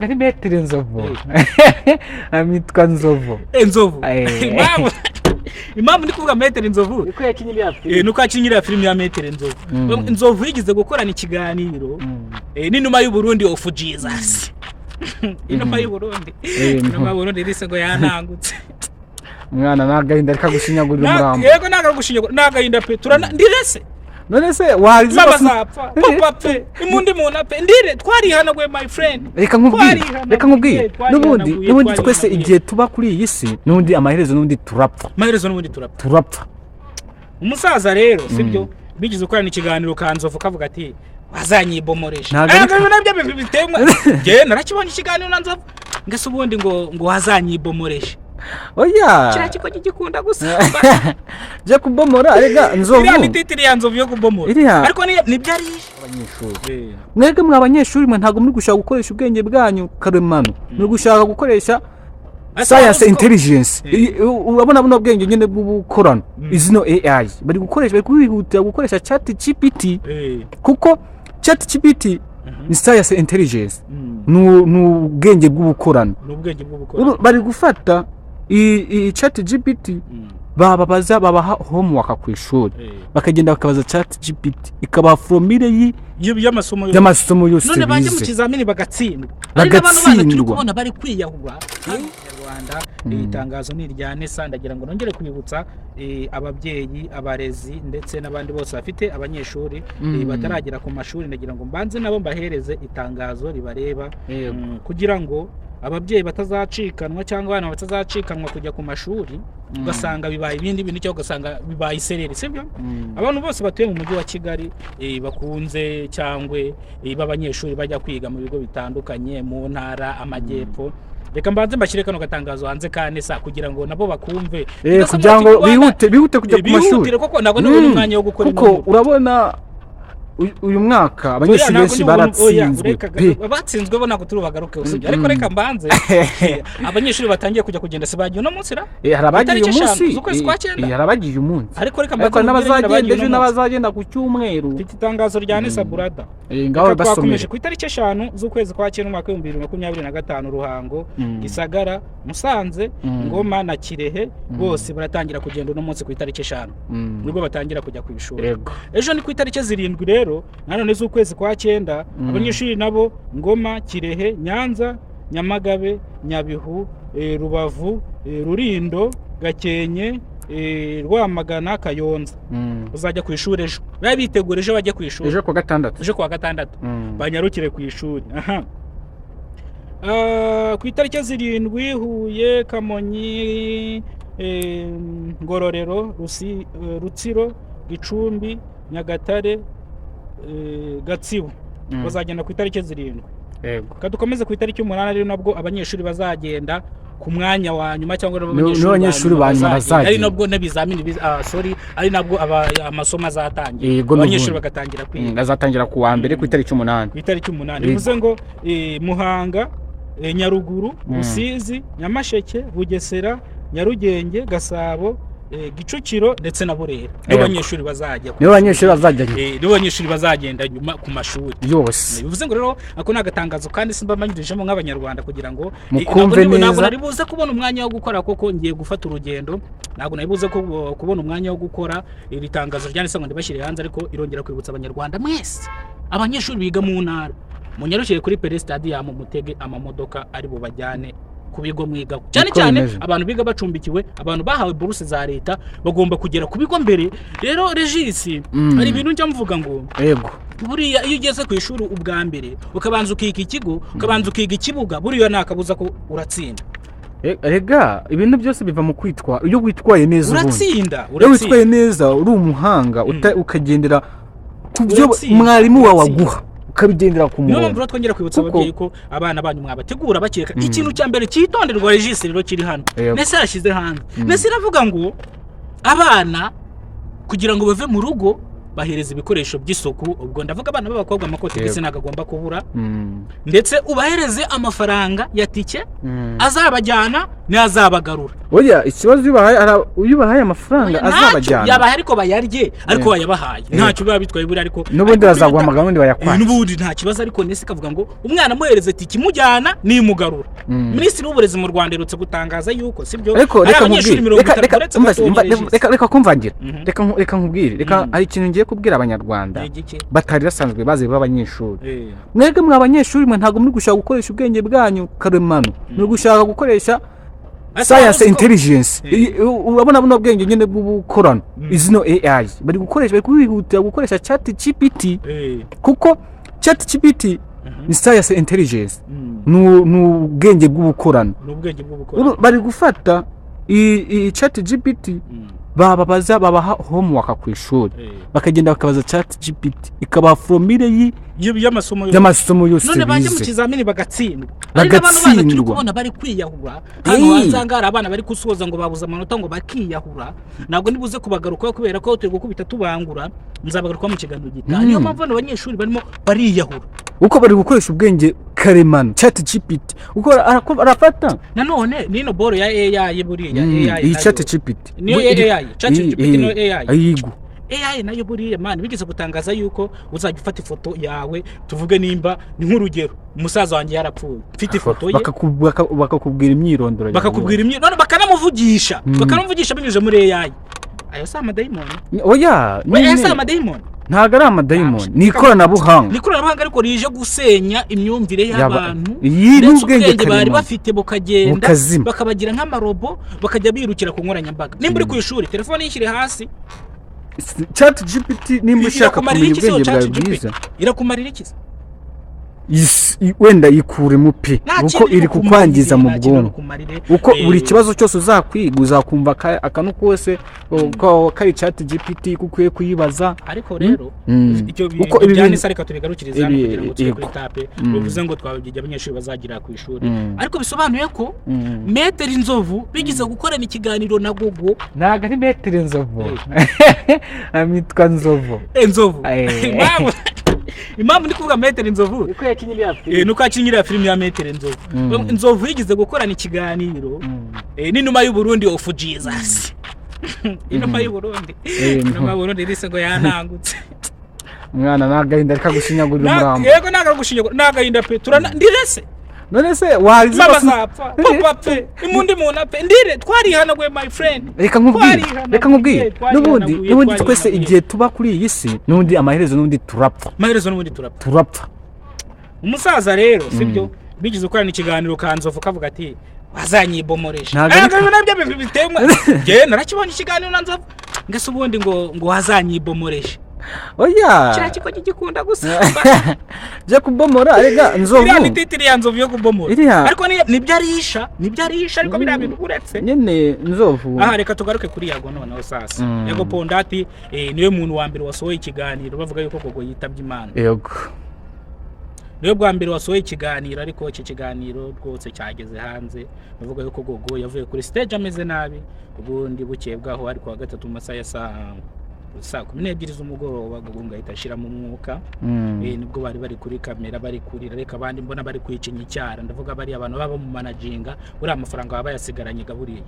Ari metero inzovu. Amitwa nzovu. Inzovu. Impamvu ndi kuvuga metero inzovu. Niko yakinyira filime. Nuko yakinyira filime ya metero inzovu. Inzovu yigize gukorana ikiganiro. N'inuma y'u Burundi of Jesus. Inuma y'u Burundi. Inuma y'u Burundi risago yanangutse. Mwana nagahinda ariko gushinyagurira umurambo. Yego naga gushinyagurira nagahinda pe ndirese. None se warize basapfa papa pe imundi muna pe ndire twarihanagwe my friend. Reka nkubwire nubundi twese igihe tuba kuri iyi si nundi amaherezo nundi turapfa. Umusaza rero sibyo bigize ukorana ikiganiro kanzovu kavuga ati wazanyibomoresha nabyo bitemwa je narakibonye ikiganiro nanzovu ngase ubundi ngo wazanyibomoresha. Oya kirako gikunda gusamba je kubomora arega nzovu iri titiri ya nzovu yo kubomora ariko ni byari abanyeshuri mwege mwa abanyeshuri mwe ntago muri gushaka gukoresha ubwenge bwanyu karemano muri gushaka gukoresha science intelligence urabona buno bwenge nyene bw'ubukorano izino AI bari kwihutira gukoresha chat GPT kuko chat GPT ni science intelligence nu bwenge bw'ubukorano bari gufata i chat GPT babaha homework ku ishuri bakagenda bakabaza chat GPT ikabaha formule y'amasomo yose none baje mu kizamini bagatsindwa abantu turi kubona bari kwiyahura Rwanda. Itangazo ni rya Nesa ndagira ngo nongere kwibutsa ababyeyi abarezi ndetse n'abandi bose bafite abanyeshuri bataragira ku mashuri ndagira ngo mbanze nabo mbahereze itangazo ribareba kugira ngo ababyeyi batazacikanwa cyangwa abana batazacikanwa kujya ku mashuri ugasanga bibaye ibindi bintu cyo ugasanga bibaye isereri sibyo. Abantu bose batuye mu mujyi wa Kigali bakunze cyangwa b'abanyeshuri bajya kwiga mu bigo bitandukanye mu ntara amajyepfo reka mbanze mbashyire kano gatangazo hanze ka Nesa kugira ngo nabo bakumve kugira ngo bihute kujya ku mashuri kuko nabone umwanya wo gukora kuko urabona uyu mwaka abanyeshuri benshi baratsinzwe batsinzwe bo nako turubagaruke usibye ariko reka mbanze abanyeshuri batangiye kujya kugenda se bagiye no munsi ra harabagiye umunsi harabagiye umunsi ariko reka mbanze n'abazagenda n'abazagenda ku cyumweru itangazo rya Nesa Burada ngaho basomeje ku itariki 5 z'ukwezi kwa 9 umwaka 2025 Ruhango Gisagara Musanze Ngoma na Kirehe bose baratangira kugenda no munsi ku itariki 5 nibwo batangira kujya ku ishuri ejo ni ku itariki 7 rero nanone z'ukwezi kwa 9 abanyeshuri nabo Ngoma Kirehe Nyanza Nyamagabe Nyabihu Rubavu Rurindo Gakenke Rwamagana Kayonza uzajya ku ishuri ejo babitegura ejo bajye ku ishuri ejo kwa gatandatu banyarukire ku ishuri ku itariki 7 Huye Kamonyi Ngororero Rutsiro Gicumbi Nyagatare Gatsibo bazagenda ku itariki 7 yego kadukomeze ku itariki 8 rero nabwo abanyeshuri bazagenda ku mwanya wa nyuma cyangwa abanyeshuri bazagenda ari nabwo n'ibizamini ari nabwo amasomo azatangira abanyeshuri bagatangira kwiga azatangira ku wa mbere ku itariki 8 bivuze ngo Muhanga Nyaruguru Rusizi Nyamasheke Bugesera Nyarugenge Gasabo Gicukiro ndetse na Burera n'abanyeshuri bazagenda nyuma ku mashuri yose bivuze ngo rero ako nagatangazo kandi simba manyurijemo nk'abanyarwanda kugira ngo ntabwo naribuze kubona umwanya wo gukora koko ngiye gufata urugendo ntabwo naribuze kubona umwanya wo gukora iri tangazo ryanditse ngo ndibashyire hanze ariko irongera kwibutsa abanyarwanda mwese abanyeshuri biga mu ntara munyarukire kuri Pere Stadium mutege amamodoka ari bo bajyane ku bigo mwiga cyane abantu biga bacumbikiwe abantu bahawe buruse za leta bagomba kugera ku bigo mbere rero Regisi hari ibintu njya mvuga ngo yego buriya iyo ugeze ku ishuri ubwa mbere ukabanza ukiga ikigo ukabanza ukiga ikibuga buriya nakabuza ko uratsinda rega ibintu byose biva mu kwitwa iyo witwaye neza uratsinda iyo witwaye neza uri umuhanga ukagendera ku byo mwarimu wawe aguha ukabigendera ku muntu. Niyo mpamvu twongera kwibutsa ababyeyi ko abana banyu mwabategura bakeka ikintu cya mbere cyitonderwa Regis rero kiri hano. Nese yashize hanze. Nese iravuga ngo abana kugira ngo bave mu rugo bahereza ibikoresho by'isuku, ubwo ndavuga abana b'abakobwa amakote ndetse nagagomba kubura, ndetse ubahereze amafaranga ya tike azabajyana nazabagarura. Oya ikibazo ubahaye amafaranga azabajyana yabaye ariko bayarye ariko bayabahaye ntacyo biba bitwaye buri ariko n'ubundi bazaguhamagara n'undi bayakwaye n'ubundi nta kibazo ariko nese kavuga ngo umwana muhereze ati kimujyana nimugarura. Minisitiri w'uburezi mu Rwanda erutse gutangaza yuko sibyo reka kumvangira reka nkubwire reka hari ikintu ngiye kubwira abanyarwanda batari basanzwe bazi b'abanyeshuri. Mwebwe mw'abanyeshuri mwe ntago muri gushaka gukoresha ubwenge bwanyu karemano, muri gushaka gukoresha science intelligence. Urabona buno bwenge nyene bw'ubukorano izino AI bari kwihutira gukoresha chat GPT kuko chat GPT ni science intelligence n'ubwenge bw'ubukorano. Bari gufata i chat GPT babaha homework ku ishuri bakagenda bakabaza chat GPT ikabaha formule y'amasomo yose none baje mu kizamini bagatsindwa. Abantu turi kubona bari kwiyahura hano hanzanga abana bari kusoza ngo babuza amanota ngo bakiyahura. Ntabwo nibuze kubagaruka kubera ko turi gukubita tubangura nzabagaruka mu kiganiro gitaha. Niyo mpamvu abanyeshuri barimo bariyahura uko bari gukoresha ubwenge karemano chat GPT uko arafata nanone nino boro ya AI buriya AI iyi chat GPT niyo AI chat GPT no AI ayigo AI nayo buriya man bigeze gutangaza yuko uzajya ufata ifoto yawe tuvuge nimba ni nk'urugero umusaza wanjye yarapfuye mfite ifoto ye bakakubwira imyirondoro none bakanamuvugisha binyuze muri AI. Ayo si amadayimoni? Oya si amadayimoni ntago ari amadayimoni ni ikoranabuhanga ariko rije gusenya imyumvire y'abantu n'ubwenge bari bafite bukagenda bakabagira nk'amarobo bakajya birukira ku nkoranyambaga. Nimba uri ku ishuri telefone yishyire hasi chat GPT nimba ushaka kumenya ubwenge bwawe bwiza irakumarira iki? Wenda yikure mu pe uko iri kukwangiza mu bwonko uko buri kibazo cyose uzakwiga uzakumva akanu kose ko kari chat GPT kuko kuyibaza. Ariko rero icyo bijyane reka tubigarukiriza hano kugira ngo turi kuri tape bivuze ngo twabigije abanyeshuri bazagira ku ishuri. Ariko bisobanuye ko Metero Inzovu bigize gukorana ikiganiro na Gogo. Ntago ari Metero Inzovu amitwa Nzovu impamvu ndi kuvuga Metero Inzovu nuko yakinyira filime ya Metero Inzovu. Inzovu yigize gukorana ikiganiro n'inuma y'u Burundi of Jesus inuma y'u Burundi rise ngo yanangutse mwana nagahinda reka gushinyagurira umurambo. Yego nagagushyinyagura nagahinda pe ndirese none se warize bazapfa papa pe imundi muntu pe ndire twarihana gwe my friend. Reka nkubwire n'ubundi twese igihe tuba kuri iyi si n'undi amaherezo n'undi turapfa. Umusaza rero sibyo bigize ukorana ikiganiro kanzovu kavuga ati wazanyibomoresha nabyo bitemwe je narakibonye ikiganiro na Nzovu ngase ubundi ngo wazanyibomoresha. Oya kira kiko gikunda gusa je kubomora arega Nzovu ni titiri ya Nzovu yo kubomora ariko nibyo arisha ariko birabintu uretse nyene Nzovu. Aha reka tugaruke kuri Yago noneho sasa Yago Pondati niwe muntu wa mbere wasohoye ikiganiro bavuga yuko Gogo yitabye Imana. Yego niwe bwa mbere wasohoye ikiganiro ariko iki kiganiro rwose cyageze hanze bavuga yuko Gogo yavuye kuri stage ameze nabi ubundi bukeye bwaho ariko wa gatatu mu masaha ya saa 12 z'umugoroba Gogo ngahita ashira mu mwuka. Nibwo bari kuri kamera bari kurira reka abandi mbona bari kwicinya icyara ndavuga bari abantu baba mu managinga uri amafaranga baba yasigaranye gaburiye